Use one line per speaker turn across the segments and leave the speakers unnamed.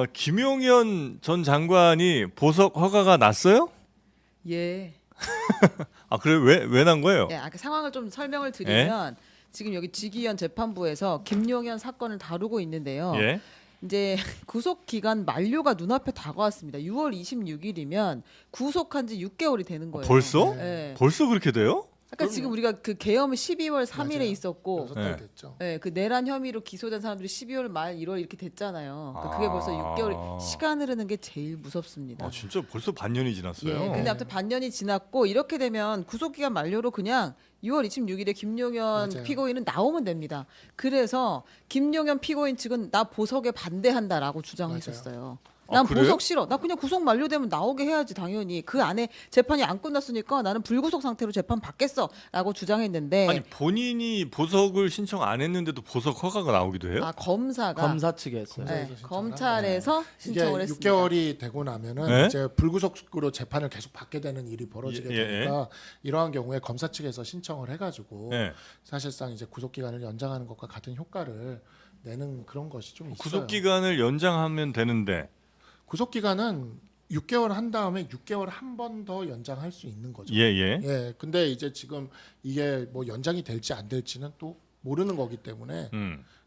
김용현 전 장관이 보석 허가가 났어요?
예.
아 그래 왜 난 거예요?
예, 그 상황을 좀 설명을 드리면 지금 여기 지기현 재판부에서 김용현 사건을 다루고 있는데요.
예.
이제 구속 기간 만료가 눈앞에 다가왔습니다. 6월 26일이면 구속한 지 6개월이 되는 거예요.
벌써?
예.
벌써 그렇게 돼요?
아까 지금 우리가 그 계엄이 12월 3일에
맞아요.
있었고
6달 됐죠.
그 내란 혐의로 기소된 사람들이 12월 말 1월 이렇게 됐잖아요. 그러니까 그게 벌써 6개월 시간 흐르는 게 제일 무섭습니다.
아 진짜 벌써 반년이 지났어요.
예, 근데 아무튼 반년이 지났고 이렇게 되면 구속기간 만료로 그냥 6월 26일에 김용현
맞아요.
피고인은 나오면 됩니다. 그래서 김용현 피고인 측은 나 보석에 반대한다라고 주장했었어요. 난
그래요?
보석 싫어. 나 그냥 구속 만료되면 나오게 해야지 당연히. 그 안에 재판이 안 끝났으니까 나는 불구속 상태로 재판 받겠어라고 주장했는데
아니 본인이 보석을 신청 안 했는데도 보석 허가가 나오기도 해요?
검사가
검사 측에 했어요.
네,
신청을
검찰에서
이게
신청을 했습니다.
6개월이 되고 나면은
네?
이제 불구속으로 재판을 계속 받게 되는 일이 벌어지게
예,
되니까 이러한 경우에 검사 측에서 신청을 해가지고
네.
사실상 이제 구속 기간을 연장하는 것과 같은 효과를 내는 그런 것이 좀 있어요.
구속 기간을 연장하면 되는데
구속 기간은 6개월 한 다음에 6개월 한 번 더 연장할 수 있는 거죠.
예예.
예. 근데 이제 지금 이게 뭐 연장이 될지 안 될지는 또 모르는 거기 때문에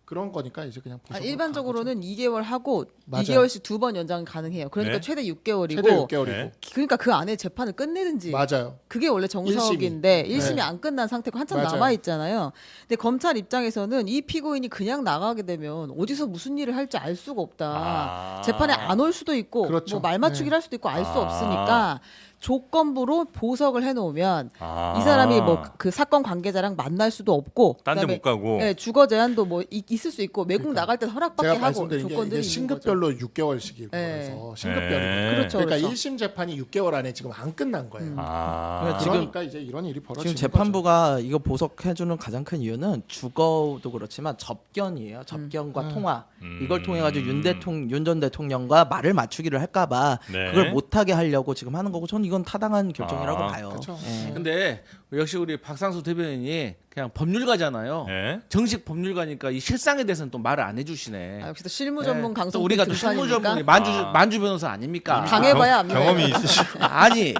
그런 거니까 이제 그냥 보석으로
일반적으로는 2개월 하고
맞아요.
2개월씩 2번 연장 가능해요. 그러니까
네.
최대 6개월이고
최대 6개월이고
네.
그러니까 그 안에 재판을 끝내든지
맞아요.
그게 원래 정석인데
1심이.
1심이
네.
안 끝난 상태고 한참
맞아요.
남아 있잖아요. 근데 검찰 입장에서는 이 피고인이 그냥 나가게 되면 어디서 무슨 일을 할지 알 수가 없다. 재판에 안 올 수도 있고
그렇죠.
뭐 말맞추기를 할 수도 있고 알 수 없으니까 조건부로 보석을 해놓으면 이 사람이 뭐 그 사건 관계자랑 만날 수도 없고
딴 데
그다음에
못 가고
예, 주거 제한도 뭐 있을 수 있고 외국
그러니까
나갈 때 허락받게
제가
하고
말씀드린 게
조건들이
이게
있는 거죠.
신급별로 6개월씩이고
네.
그래서 신급별이고
그렇죠,
그러니까
그렇죠.
1심 재판이 6개월 안에 지금 안 끝난 거예요.
아
지금-
그러니까 이제 이런 일이 벌어지는
지금 재판부가 이거 보석해주는 가장 큰 이유는 주거도 그렇지만 접견이에요. 접견과 통화. 이걸 통해 가지고 윤 전 대통령과 말을 맞추기를 할까봐
네.
그걸 못하게 하려고 지금 하는 거고 저는 이건 타당한 결정이라고 봐요.
그렇죠.
예.
근데 역시 우리 박상수 대변인이 그냥 법률가잖아요.
예.
정식 법률가니까 이 실상에 대해서는 또 말을 안 해주시네.
아, 역시 또 실무 전문
또
강성
우리가 또 실무 전문이 만주 변호사 아닙니까?
당해봐야 압니다.
경험이 있으시고
아니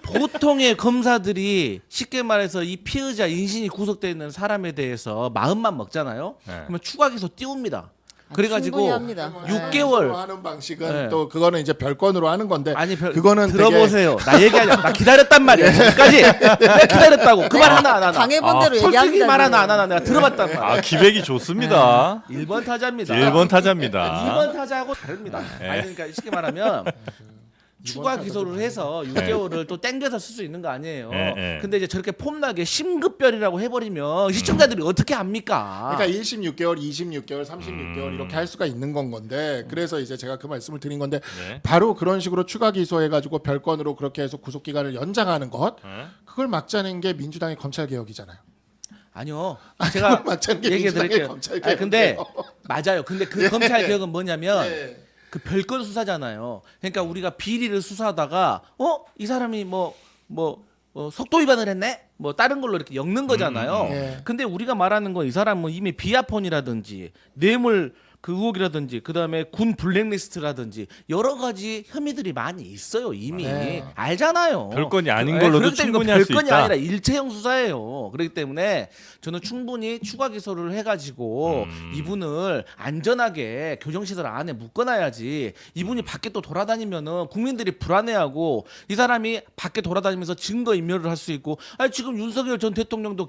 보통의 검사들이 쉽게 말해서 이 피의자 인신이 구속되어 있는 사람에 대해서 마음만 먹잖아요.
네.
그러면 추가 기소 띄웁니다.
충분히
그래가지고
합니다.
6개월.
하는 방식은
네.
또 그거는 이제 별건으로 하는 건데
아니
그거는
들어보세요. 나 얘기하자. 나 기다렸단 말이야. 지금까지 내가 기다렸다고. 그 말 하나 안 하나.
당해본 대로
솔직히
얘기합니다.
말 하나 안 하나 내가 들어봤단 말이야.
아 기백이 좋습니다.
1번 타자입니다.
1번 타자입니다.
2번 타자하고 다릅니다. 아니 그러니까 쉽게 말하면 추가 기소를 해서 6개월을 또 땡겨서 쓸 수 있는 거 아니에요.
네.
근데 이제 저렇게 폼나게 심급별이라고 해버리면 시청자들이 어떻게 합니까?
그러니까 1심 6개월, 2심 6개월, 3심 6개월 이렇게 할 수가 있는 건 건데 그래서 이제 제가 그 말씀을 드린 건데
네.
바로 그런 식으로 추가 기소해 가지고 별건으로 그렇게 해서 구속 기간을 연장하는 것
네.
그걸 막자는 게 민주당의 검찰 개혁이잖아요.
아니요. 제가
막자는 게
얘기해
민주당의
드릴게요.
검찰
아니, 근데
개혁이에요.
맞아요. 근데 그 검찰 개혁은 뭐냐면
네.
그 별건 수사잖아요. 그러니까 우리가 비리를 수사하다가 이 사람이 속도 위반을 했네? 뭐 다른 걸로 이렇게 엮는 거잖아요.
예.
근데 우리가 말하는 건 이 사람은 이미 비아폰이라든지 뇌물 그 의혹이라든지 그다음에 군 블랙리스트라든지 여러 가지 혐의들이 많이 있어요. 이미
네.
알잖아요.
별건이 아닌
네,
걸로도
그렇기 때문에
충분히 할 수
별건이
있다.
아니라 일체형 수사예요. 그렇기 때문에 저는 충분히 추가 기소를 해가지고 이분을 안전하게 교정시설 안에 묶어놔야지. 이분이 밖에 또 돌아다니면은 국민들이 불안해하고 이 사람이 밖에 돌아다니면서 증거 인멸을 할 수 있고. 아니 지금 윤석열 전 대통령도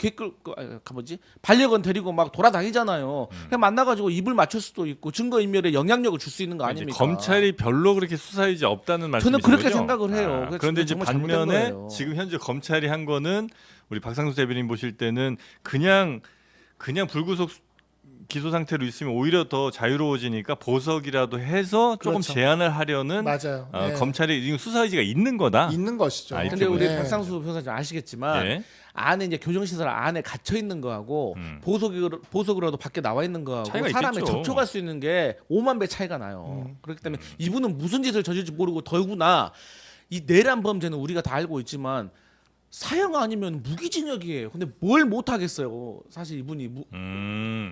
반려견 데리고 막 돌아다니잖아요. 그냥 만나가지고 입을 맞출 수도 있고 증거 인멸에 영향력을 줄 수 있는 거
이제
아닙니까?
검찰이 별로 그렇게 수사 의지 없다는 말씀이신
저는 그렇게
거죠?
생각을 해요. 그래서
그런데 이제
정말 잘못된
반면에
거예요.
지금 현재 검찰이 한 거는 우리 박상수 대변인 보실 때는 그냥 불구속 기소 상태로 있으면 오히려 더 자유로워지니까 보석이라도 해서 조금
그렇죠.
제한을 하려는
맞아요. 네.
검찰이 지금 수사 의지가 있는 거다.
있는 것이죠.
아,
근데 우리
네.
박상수 변호사님 아시겠지만
예.
안에 이제 교정시설 안에 갇혀 있는 거하고 보석으로라도 밖에 나와 있는 거하고
차이가
사람이
있겠죠.
접촉할 수 있는 게 5만 배 차이가 나요. 그렇기 때문에 이분은 무슨 짓을 저질지 모르고 더구나 이 내란 범죄는 우리가 다 알고 있지만 사형 아니면 무기징역이에요. 근데 뭘 못 하겠어요. 사실 이분이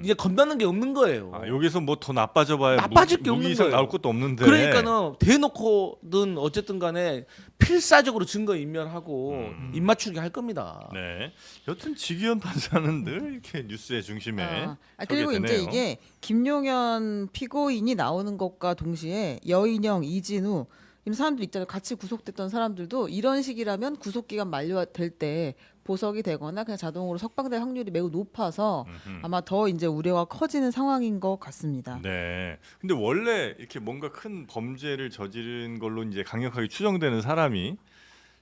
이제 건너는 게 없는 거예요.
아, 여기서 뭐 더 나빠져봐야
나빠질 게 없는
무기 이상
거예요.
나올 것도 없는데.
그러니까는 대놓고든 어쨌든 간에 필사적으로 증거 인멸하고 입 맞추게 할 겁니다.
네. 여튼 지기현 판사는 늘 이렇게 뉴스의 중심에
그리고
서게
이제
되네요.
이게 김용현 피고인이 나오는 것과 동시에 여인영, 이진우 이런 사람들 있잖아요. 같이 구속됐던 사람들도 이런 식이라면 구속기간 만료될 때 보석이 되거나 그냥 자동으로 석방될 확률이 매우 높아서 아마 더 이제 우려가 커지는 상황인 것 같습니다.
네. 근데 원래 이렇게 뭔가 큰 범죄를 저지른 걸로 이제 강력하게 추정되는 사람이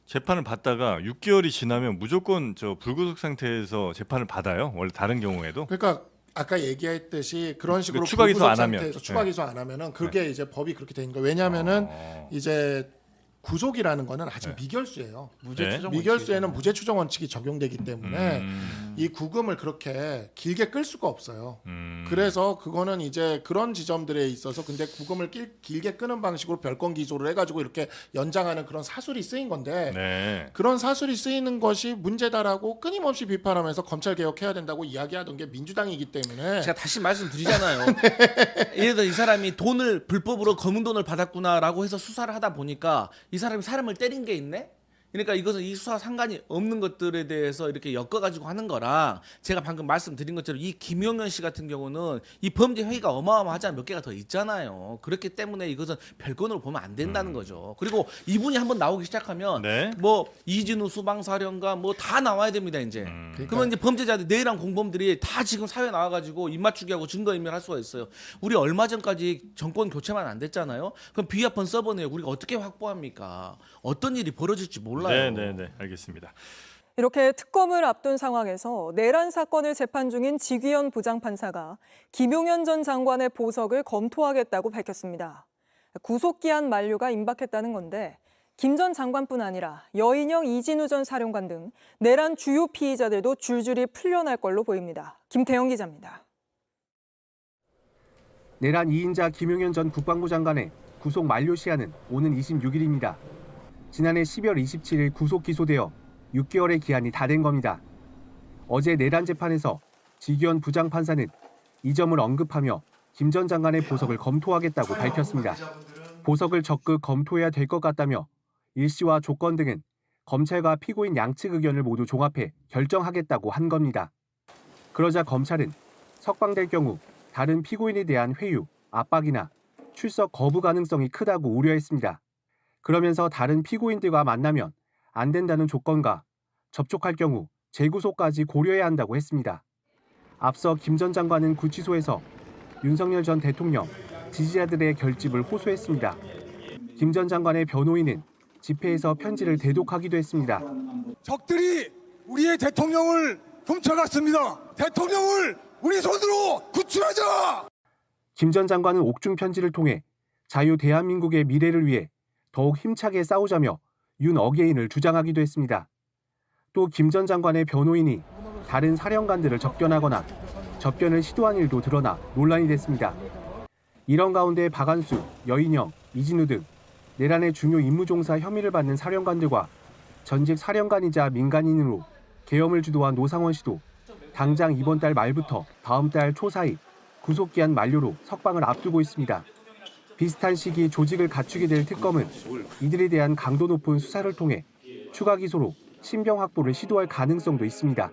재판을 받다가 6개월이 지나면 무조건 저 불구속 상태에서 재판을 받아요. 원래 다른 경우에도.
그러니까 아까 얘기했듯이 그런 식으로
추가 기소 안 하면.
상태에서 추가 기소 안 하면은 그게 이제 법이 그렇게 되는 거예요. 왜냐하면은 이제 구속이라는 거는 아직 미결수예요.
무죄
네.
추정
미결수에는 무죄 추정 원칙이 적용되기 때문에
음.
이 구금을 그렇게 길게 끌 수가 없어요.
음.
그래서 그거는 이제 그런 지점들에 있어서 근데 구금을 길게 끄는 방식으로 별건 기소를 해가지고 이렇게 연장하는 그런 사술이 쓰인 건데
네.
그런 사술이 쓰이는 것이 문제다라고 끊임없이 비판하면서 검찰 개혁해야 된다고 이야기하던 게 민주당이기 때문에
제가 다시 말씀드리잖아요. 예를 들어 이 사람이 돈을 불법으로 검은 돈을 받았구나라고 해서 수사를 하다 보니까 이 사람이 사람을 때린 게 있네? 그러니까 이것은 이 수사와 상관이 없는 것들에 대해서 이렇게 엮어가지고 하는 거랑 제가 방금 말씀드린 것처럼 이 김용현 씨 같은 경우는 이 범죄 혐의가 어마어마하지 몇 개가 더 있잖아요. 그렇기 때문에 이것은 별건으로 보면 안 된다는 거죠. 그리고 이분이 한번 나오기 시작하면
네.
뭐 이진우 수방사령관 뭐 다 나와야 됩니다 이제. 그러면 이제 범죄자들 내일한 공범들이 다 지금 사회 나와가지고 입맞추기 하고 증거인멸할 수가 있어요. 우리 얼마 전까지 정권 교체만 안 됐잖아요. 그럼 비합헌 서버 내역 우리가 어떻게 확보합니까? 어떤 일이 벌어질지 몰라요.
네, 알겠습니다.
이렇게 특검을 앞둔 상황에서 내란 사건을 재판 중인 지귀현 부장판사가 김용현 전 장관의 보석을 검토하겠다고 밝혔습니다. 구속기한 만료가 임박했다는 건데 김 전 장관뿐 아니라 여인영, 이진우 전 사령관 등 내란 주요 피의자들도 줄줄이 풀려날 걸로 보입니다. 김태영 기자입니다.
내란 2인자 김용현 전 국방부 장관의 구속 만료 시한은 오는 26일입니다. 지난해 12월 27일 구속 기소되어 6개월의 기한이 다 된 겁니다. 어제 내란 재판에서 지기현 부장판사는 이 점을 언급하며 김 전 장관의 보석을 검토하겠다고 밝혔습니다. 보석을 적극 검토해야 될 것 같다며 일시와 조건 등은 검찰과 피고인 양측 의견을 모두 종합해 결정하겠다고 한 겁니다. 그러자 검찰은 석방될 경우 다른 피고인에 대한 회유, 압박이나 출석 거부 가능성이 크다고 우려했습니다. 그러면서 다른 피고인들과 만나면 안 된다는 조건과 접촉할 경우 재구속까지 고려해야 한다고 했습니다. 앞서 김 전 장관은 구치소에서 윤석열 전 대통령 지지자들의 결집을 호소했습니다. 김 전 장관의 변호인은 집회에서 편지를 대독하기도 했습니다.
적들이 우리의 대통령을 훔쳐갔습니다. 대통령을 우리 손으로 구출하자!
김 전 장관은 옥중 편지를 통해 자유 대한민국의 미래를 위해 더욱 힘차게 싸우자며 윤 어게인을 주장하기도 했습니다. 또 김 전 장관의 변호인이 다른 사령관들을 접견하거나 접견을 시도한 일도 드러나 논란이 됐습니다. 이런 가운데 박한수, 여인영, 이진우 등 내란의 중요 임무종사 혐의를 받는 사령관들과 전직 사령관이자 민간인으로 계엄을 주도한 노상원 씨도 당장 이번 달 말부터 다음 달 초 사이 구속기한 만료로 석방을 앞두고 있습니다. 비슷한 시기 조직을 갖추게 될 특검은 이들에 대한 강도 높은 수사를 통해 추가 기소로 신병 확보를 시도할 가능성도 있습니다.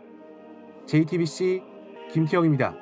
JTBC 김태영입니다.